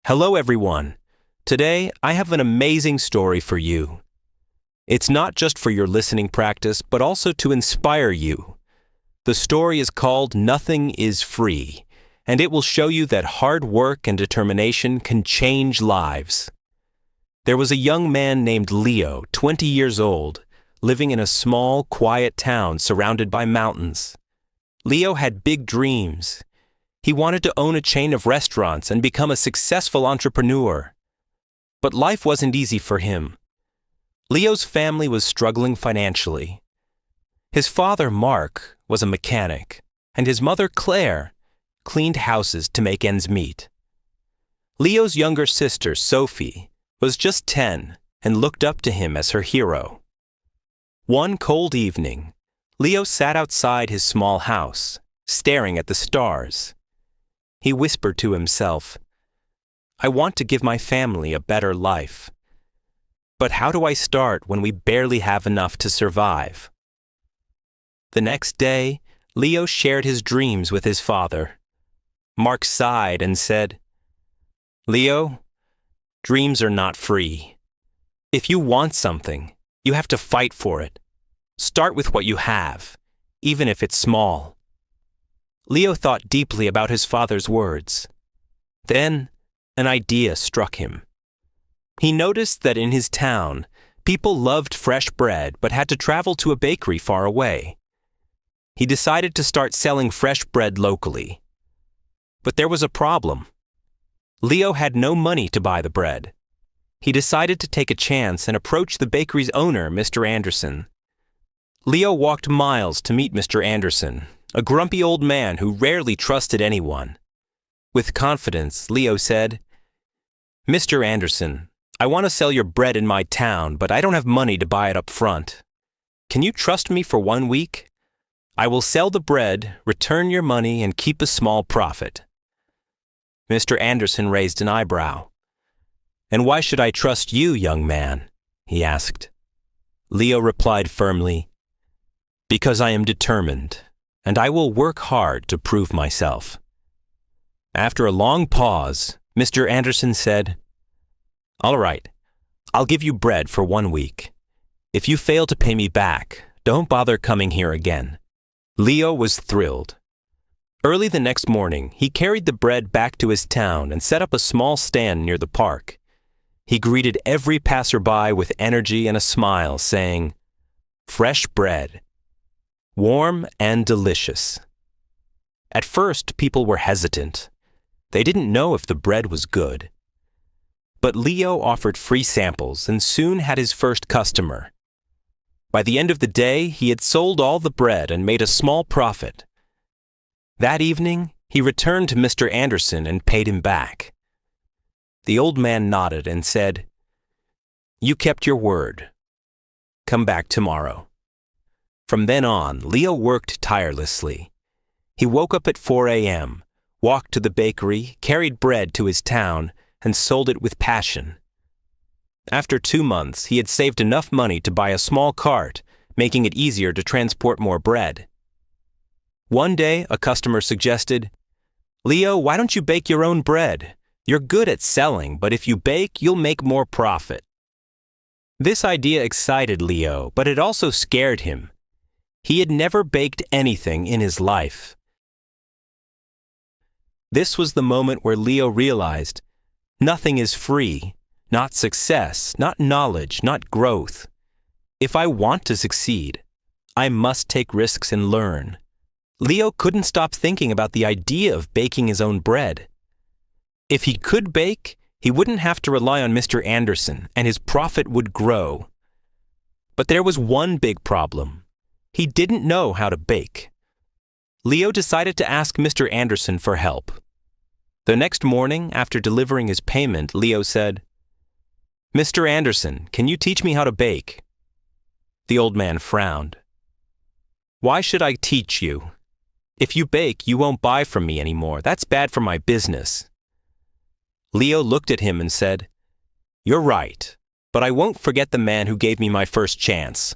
Hello, everyone. Today, I have an amazing story for you. It's not just for your listening practice, but also to inspire you. The story is called Nothing is Free, and it will show you that hard work and determination can change lives. There was a young man named Leo, 20 years old, living in a small, quiet town surrounded by mountains. Leo had big dreams. He wanted to own a chain of restaurants and become a successful entrepreneur. But life wasn't easy for him. Leo's family was struggling financially. His father, Mark, was a mechanic, and his mother, Claire, cleaned houses to make ends meet. Leo's younger sister, Sophie, was just 10 and looked up to him as her hero. One cold evening, Leo sat outside his small house, staring at the stars. He whispered to himself, "I want to give my family a better life. But how do I start when we barely have enough to survive?" The next day, Leo shared his dreams with his father. Mark sighed and said, "Leo, dreams are not free. If you want something, you have to fight for it. Start with what you have, even if it's small." Leo thought deeply about his father's words. Then, an idea struck him. He noticed that in his town, people loved fresh bread but had to travel to a bakery far away. He decided to start selling fresh bread locally. But there was a problem. Leo had no money to buy the bread. He decided to take a chance and approach the bakery's owner, Mr. Anderson. Leo walked miles to meet Mr. Anderson, a grumpy old man who rarely trusted anyone. With confidence, Leo said, "Mr. Anderson, I want to sell your bread in my town, but I don't have money to buy it up front. Can you trust me for 1 week? I will sell the bread, return your money, and keep a small profit." Mr. Anderson raised an eyebrow. "And why should I trust you, young man?" he asked. Leo replied firmly, "Because I am determined, and I will work hard to prove myself." After a long pause, Mr. Anderson said, "All right, I'll give you bread for 1 week. If you fail to pay me back, don't bother coming here again." Leo was thrilled. Early the next morning, he carried the bread back to his town and set up a small stand near the park. He greeted every passerby with energy and a smile, saying, "Fresh bread. Warm and delicious." At first, people were hesitant. They didn't know if the bread was good. But Leo offered free samples and soon had his first customer. By the end of the day, he had sold all the bread and made a small profit. That evening, he returned to Mr. Anderson and paid him back. The old man nodded and said, "You kept your word. Come back tomorrow." From then on, Leo worked tirelessly. He woke up at 4 a.m., walked to the bakery, carried bread to his town, and sold it with passion. After 2 months, he had saved enough money to buy a small cart, making it easier to transport more bread. One day, a customer suggested, "Leo, why don't you bake your own bread? You're good at selling, but if you bake, you'll make more profit." This idea excited Leo, but it also scared him. He had never baked anything in his life. This was the moment where Leo realized, nothing is free, not success, not knowledge, not growth. If I want to succeed, I must take risks and learn. Leo couldn't stop thinking about the idea of baking his own bread. If he could bake, he wouldn't have to rely on Mr. Anderson, and his profit would grow. But there was one big problem. He didn't know how to bake. Leo decided to ask Mr. Anderson for help. The next morning, after delivering his payment, Leo said, "Mr. Anderson, can you teach me how to bake?" The old man frowned. "Why should I teach you? If you bake, you won't buy from me anymore. That's bad for my business." Leo looked at him and said, "You're right, but I won't forget the man who gave me my first chance.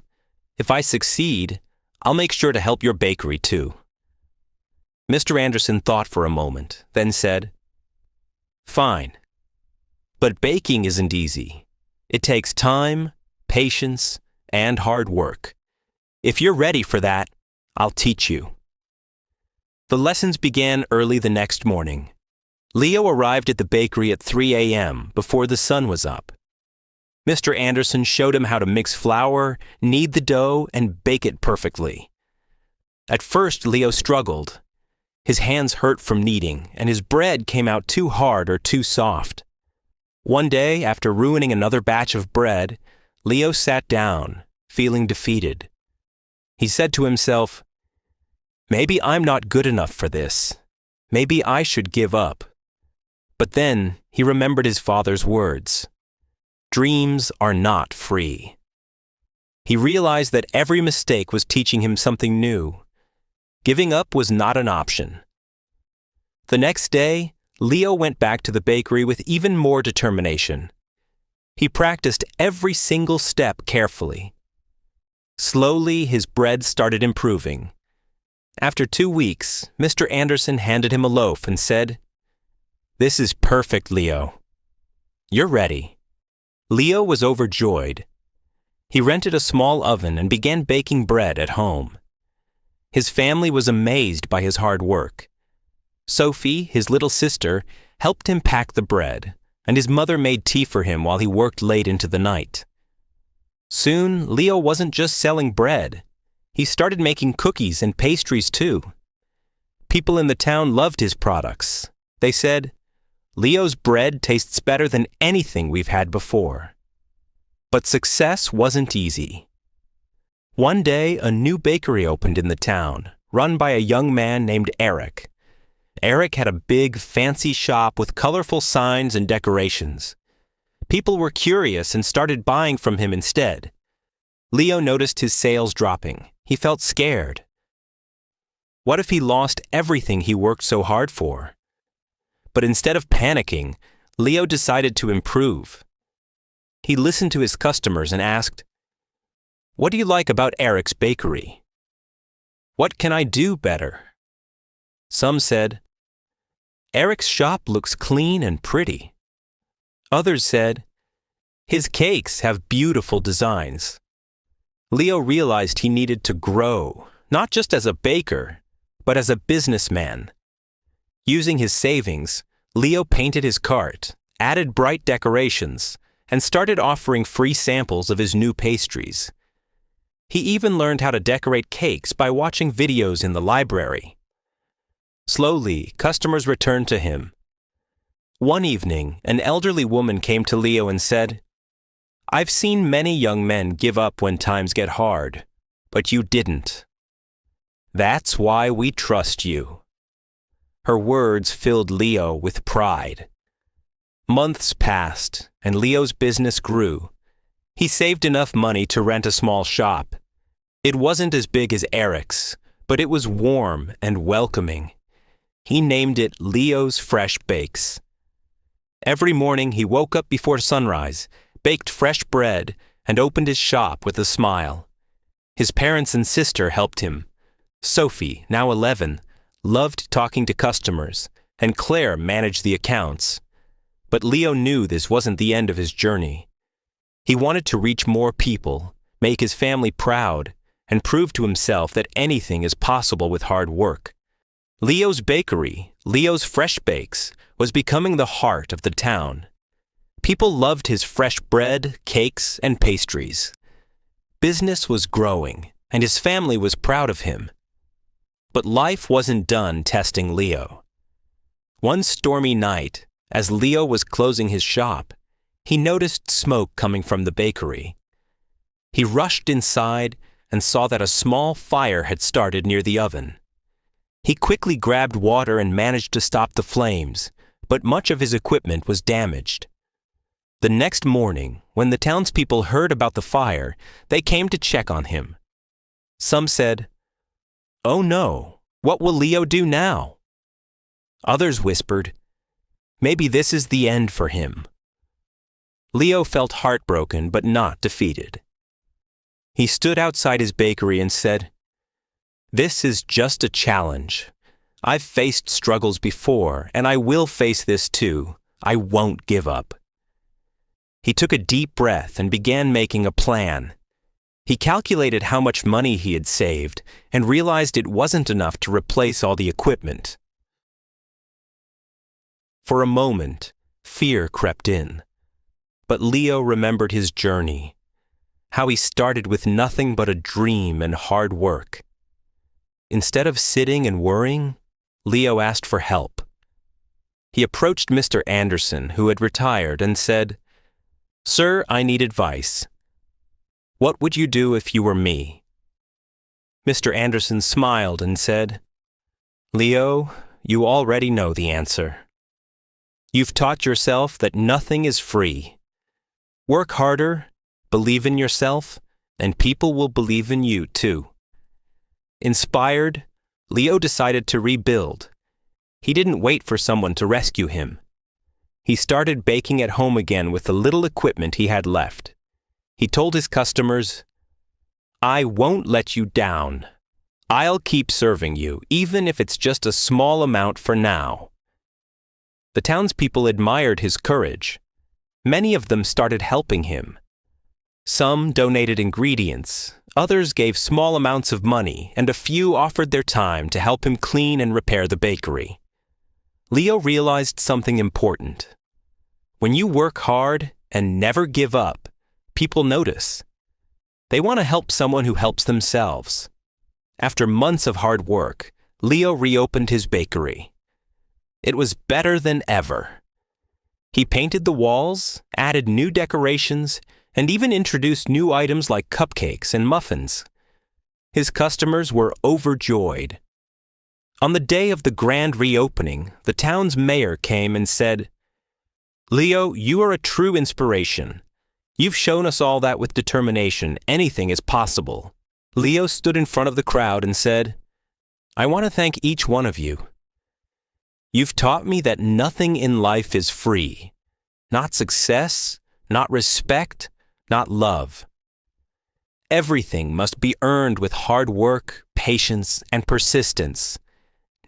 If I succeed, I'll make sure to help your bakery too." Mr. Anderson thought for a moment, then said, "Fine. But baking isn't easy. It takes time, patience, and hard work. If you're ready for that, I'll teach you. The lessons began early the next morning. Leo arrived at the bakery at 3 a.m. before the sun was up. Mr. Anderson showed him how to mix flour, knead the dough, and bake it perfectly. At first, Leo struggled. His hands hurt from kneading, and his bread came out too hard or too soft. One day, after ruining another batch of bread, Leo sat down, feeling defeated. He said to himself, "Maybe I'm not good enough for this. Maybe I should give up." But then he remembered his father's words. Dreams are not free. He realized that every mistake was teaching him something new. Giving up was not an option. The next day, Leo went back to the bakery with even more determination. He practiced every single step carefully. Slowly, his bread started improving. After 2 weeks, Mr. Anderson handed him a loaf and said, "This is perfect, Leo. You're ready." Leo was overjoyed. He rented a small oven and began baking bread at home. His family was amazed by his hard work. Sophie, his little sister, helped him pack the bread, and his mother made tea for him while he worked late into the night. Soon, Leo wasn't just selling bread. He started making cookies and pastries too. People in the town loved his products. They said, "Leo's bread tastes better than anything we've had before." But success wasn't easy. One day, a new bakery opened in the town, run by a young man named Eric. Eric had a big, fancy shop with colorful signs and decorations. People were curious and started buying from him instead. Leo noticed his sales dropping. He felt scared. What if he lost everything he worked so hard for? But instead of panicking, Leo decided to improve. He listened to his customers and asked, "What do you like about Eric's bakery? What can I do better?" Some said, "Eric's shop looks clean and pretty." Others said, "His cakes have beautiful designs." Leo realized he needed to grow, not just as a baker, but as a businessman. Using his savings, Leo painted his cart, added bright decorations, and started offering free samples of his new pastries. He even learned how to decorate cakes by watching videos in the library. Slowly, customers returned to him. One evening, an elderly woman came to Leo and said, "I've seen many young men give up when times get hard, but you didn't. That's why we trust you." Her words filled Leo with pride. Months passed, and Leo's business grew. He saved enough money to rent a small shop. It wasn't as big as Eric's, but it was warm and welcoming. He named it Leo's Fresh Bakes. Every morning he woke up before sunrise, baked fresh bread, and opened his shop with a smile. His parents and sister helped him. Sophie, now 11, loved talking to customers, and Claire managed the accounts. But Leo knew this wasn't the end of his journey. He wanted to reach more people, make his family proud, and prove to himself that anything is possible with hard work. Leo's bakery, Leo's Fresh Bakes, was becoming the heart of the town. People loved his fresh bread, cakes, and pastries. Business was growing, and his family was proud of him. But life wasn't done testing Leo. One stormy night, as Leo was closing his shop, he noticed smoke coming from the bakery. He rushed inside and saw that a small fire had started near the oven. He quickly grabbed water and managed to stop the flames, but much of his equipment was damaged. The next morning, when the townspeople heard about the fire, they came to check on him. Some said, "Oh no, what will Leo do now?" Others whispered, "Maybe this is the end for him." Leo felt heartbroken but not defeated. He stood outside his bakery and said, "This is just a challenge. I've faced struggles before, and I will face this too. I won't give up." He took a deep breath and began making a plan. He calculated how much money he had saved and realized it wasn't enough to replace all the equipment. For a moment, fear crept in. But Leo remembered his journey, how he started with nothing but a dream and hard work. Instead of sitting and worrying, Leo asked for help. He approached Mr. Anderson, who had retired, and said, "Sir, I need advice. What would you do if you were me?" Mr. Anderson smiled and said, "Leo, you already know the answer. You've taught yourself that nothing is free. Work harder, believe in yourself, and people will believe in you too." Inspired, Leo decided to rebuild. He didn't wait for someone to rescue him. He started baking at home again with the little equipment he had left. He told his customers, "I won't let you down. I'll keep serving you, even if it's just a small amount for now." The townspeople admired his courage. Many of them started helping him. Some donated ingredients, others gave small amounts of money, and a few offered their time to help him clean and repair the bakery. Leo realized something important. When you work hard and never give up, people notice. They want to help someone who helps themselves. After months of hard work, Leo reopened his bakery. It was better than ever. He painted the walls, added new decorations, and even introduced new items like cupcakes and muffins. His customers were overjoyed. On the day of the grand reopening, the town's mayor came and said, "Leo, you are a true inspiration. You've shown us all that with determination, anything is possible." Leo stood in front of the crowd and said, "I want to thank each one of you. You've taught me that nothing in life is free. Not success, not respect, not love. Everything must be earned with hard work, patience, and persistence.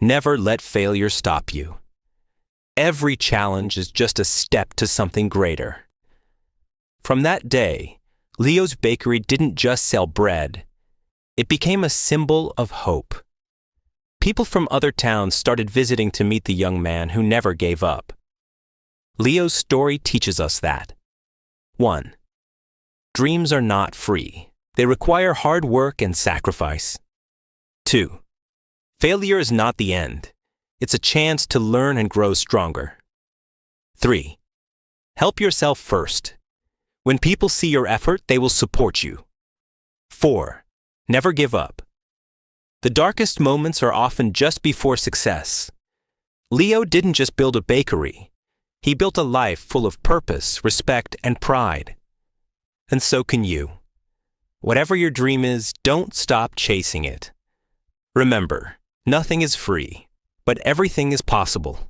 Never let failure stop you. Every challenge is just a step to something greater." From that day, Leo's bakery didn't just sell bread. It became a symbol of hope. People from other towns started visiting to meet the young man who never gave up. Leo's story teaches us that. 1. Dreams are not free. They require hard work and sacrifice. 2. Failure is not the end. It's a chance to learn and grow stronger. 3. Help yourself first. When people see your effort, they will support you. 4. Never give up. The darkest moments are often just before success. Leo didn't just build a bakery. He built a life full of purpose, respect, and pride. And so can you. Whatever your dream is, don't stop chasing it. Remember, nothing is free, but everything is possible.